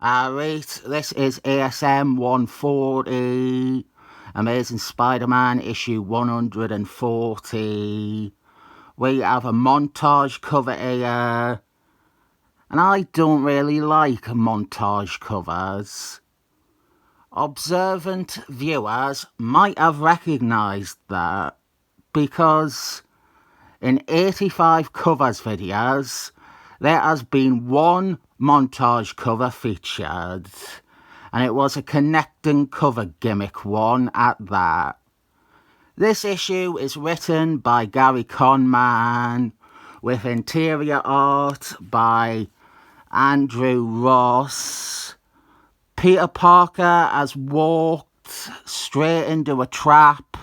Alright, this is ASM 140, Amazing Spider-Man issue 140. We have a montage cover here, and I don't really like montage covers. Observant viewers might have recognised that, because in 85 covers videos, there has been one montage cover featured, and it was a connecting cover gimmick one at that. This issue is written by Gerry with interior art by Andru Ross. Peter Parker has walked straight into a trap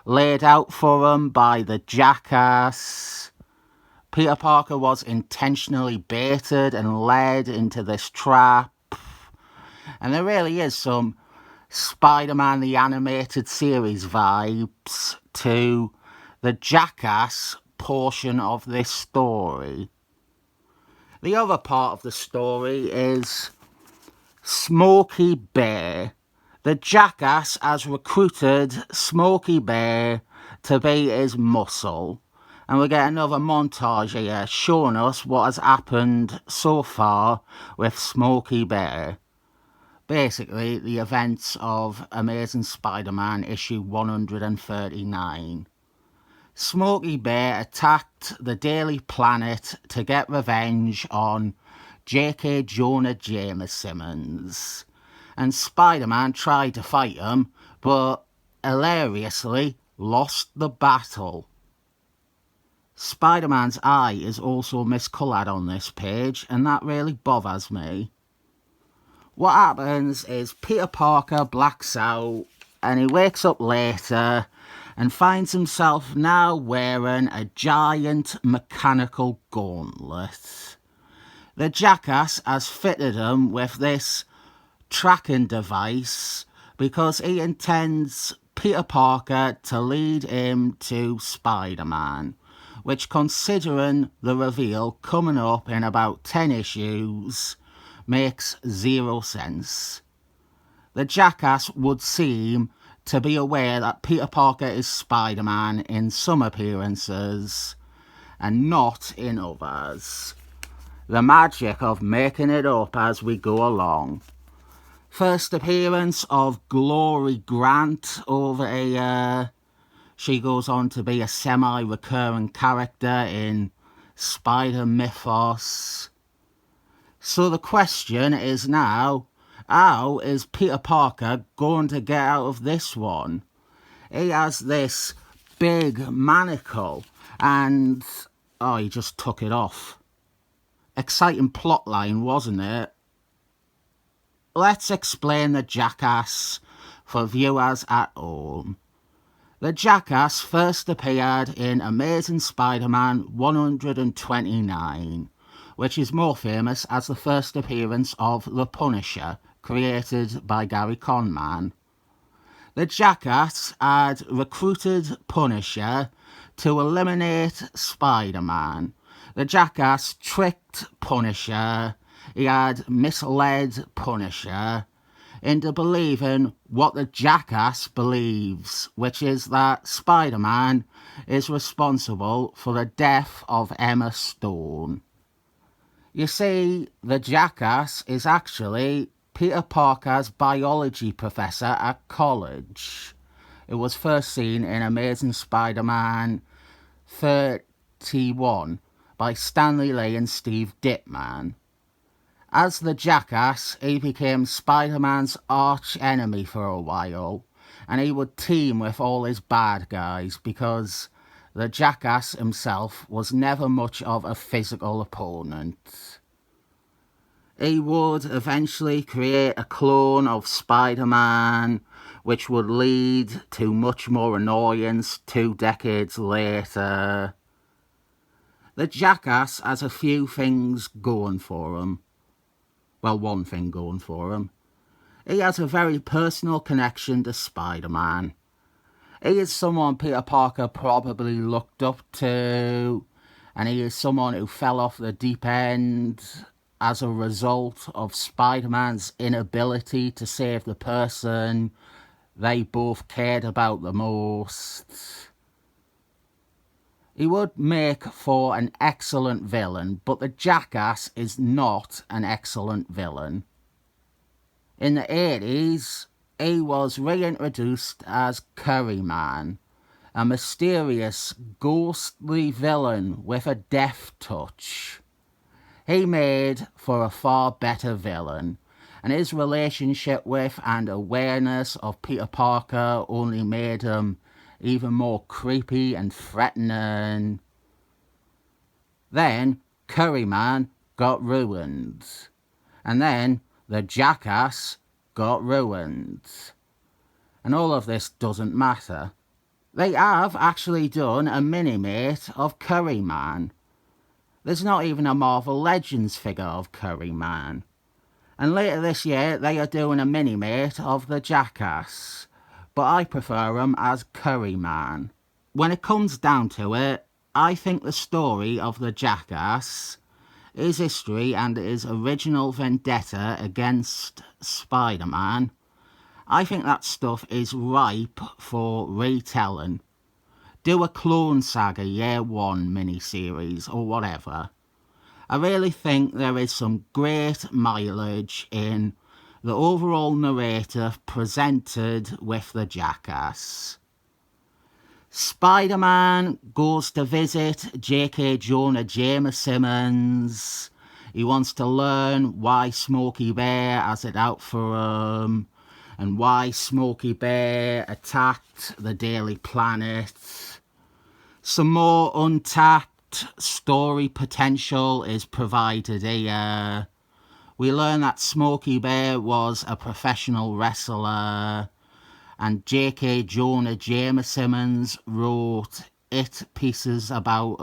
laid out for him by the Jackass. Peter Parker was intentionally baited and led into this trap. And there really is some Spider-Man the Animated Series vibes to the Jackass portion of this story. The other part of the story is Smokey Bear. The Jackass has recruited Smokey Bear to be his muscle. And we get another montage here showing us what has happened so far with Smokey Bear. Basically, the events of Amazing Spider-Man issue 139. Smokey Bear attacked the Daily Planet to get revenge on J.K. Jonah Jameson. And Spider-Man tried to fight him, but hilariously lost the battle. Spider-Man's eye is also miscoloured on this page, and that really bothers me. What happens is Peter Parker blacks out, and he wakes up later and finds himself now wearing a giant mechanical gauntlet. The Jackass has fitted him with this tracking device because he intends Peter Parker to lead him to Spider-Man, which, considering the reveal coming up in about 10 issues, makes zero sense. The Jackass would seem to be aware that Peter Parker is Spider-Man in some appearances and not in others. The magic of making it up as we go along. First appearance of Glory Grant over here. She goes on to be a semi-recurring character in Spider-Mythos. So the question is now, how is Peter Parker going to get out of this one? He has this big manacle and, he just took it off. Exciting plotline, wasn't it? Let's explain the Jackass for viewers at home. The Jackass first appeared in Amazing Spider-Man 129, which is more famous as the first appearance of the Punisher, created by Gerry. The Jackass had recruited Punisher to eliminate Spider-Man. The Jackass tricked Punisher. He had misled Punisher into believing what the Jackass believes, which is that Spider-Man is responsible for the death of Emma Stone. You see, the Jackass is actually Peter Parker's biology professor at college. It was first seen in Amazing Spider-Man 31 by Stanley Lee and Steve Ditman. As the Jackass, he became Spider-Man's arch-enemy for a while, and he would team with all his bad guys because the Jackass himself was never much of a physical opponent. He would eventually create a clone of Spider-Man, which would lead to much more annoyance 2 decades later. The Jackass has a few things going for him. Well, one thing going for him. He has a very personal connection to Spider-Man. He is someone Peter Parker probably looked up to, and he is someone who fell off the deep end as a result of Spider-Man's inability to save the person they both cared about the most. He would make for an excellent villain, but the Jackass is not an excellent villain. In the 80s, he was reintroduced as Curryman, a mysterious, ghostly villain with a death touch. He made for a far better villain, and his relationship with and awareness of Peter Parker only made him even more creepy and threatening. Then Curryman got ruined, and then the Jackass got ruined. And all of this doesn't matter. They have actually done a mini-mate of Curryman. There's not even a Marvel Legends figure of Curryman. And later this year, they are doing a mini-mate of the Jackass. But I prefer him as Curryman. When it comes down to it, I think the story of the Jackass, his history and his original vendetta against Spider-Man, I think that stuff is ripe for retelling. Do a Clone Saga Year 1 miniseries or whatever. I really think there is some great mileage in the overall narrative presented with the Jackass. Spider-Man goes to visit J.K. Jonah Jameson. He wants to learn why Smokey Bear has it out for him, and why Smokey Bear attacked the Daily Planet. Some more untapped story potential is provided here. We learn that Smokey Bear was a professional wrestler, and J.K. Jonah Jameson wrote pieces about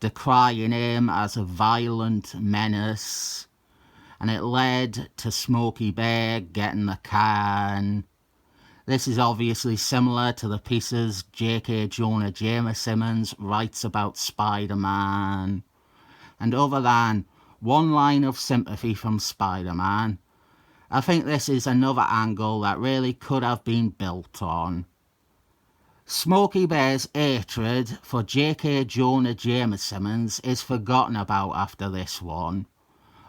decrying him as a violent menace, and it led to Smokey Bear getting the can. This is obviously similar to the pieces J.K. Jonah Jameson writes about Spider-Man. And other than one line of sympathy from Spider-Man, I think this is another angle that really could have been built on. Smokey Bear's hatred for J.K. Jonah Jameson is forgotten about after this one.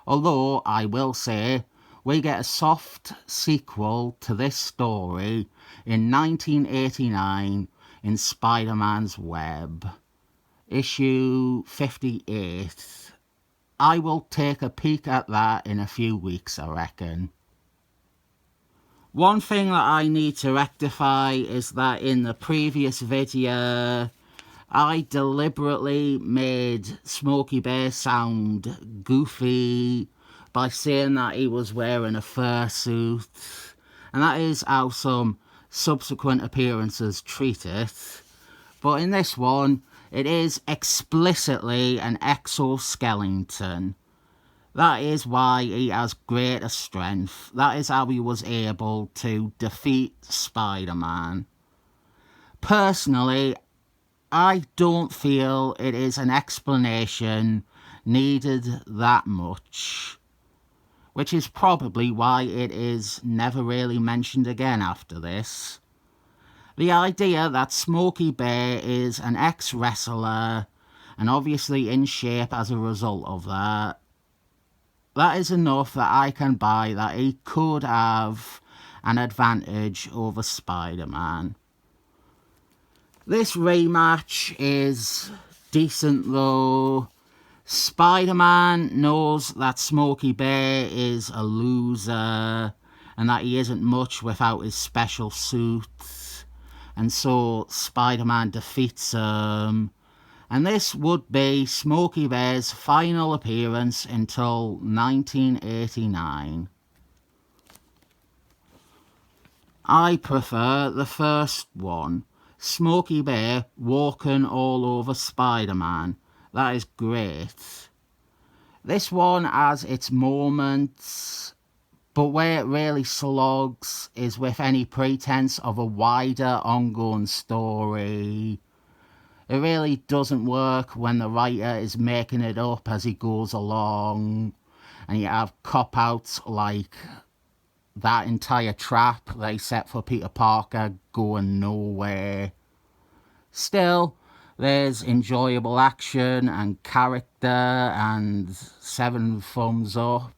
Although, I will say, we get a soft sequel to this story in 1989 in Spider-Man's Web, issue 58. I will take a peek at that in a few weeks, I reckon. One thing that I need to rectify is that in the previous video, I deliberately made Smokey Bear sound goofy by saying that he was wearing a fursuit, and that is how some subsequent appearances treat it. But in this one, it is explicitly an exoskeleton. That is why he has greater strength. That is how he was able to defeat Spider-Man. Personally, I don't feel it is an explanation needed that much, which is probably why it is never really mentioned again after this. The idea that Smokey Bear is an ex-wrestler and obviously in shape as a result of that, that is enough that I can buy that he could have an advantage over Spider-Man. This rematch is decent though. Spider-Man knows that Smokey Bear is a loser and that he isn't much without his special suit, and so Spider-Man defeats him, and this would be Smokey Bear's final appearance until 1989. I prefer the first one, Smokey Bear walking all over Spider-Man. That is great. This one has its moments, but where it really slugs is with any pretense of a wider ongoing story. It really doesn't work when the writer is making it up as he goes along, and you have cop-outs like that entire trap they set for Peter Parker going nowhere. Still, there's enjoyable action and character and 7 thumbs up.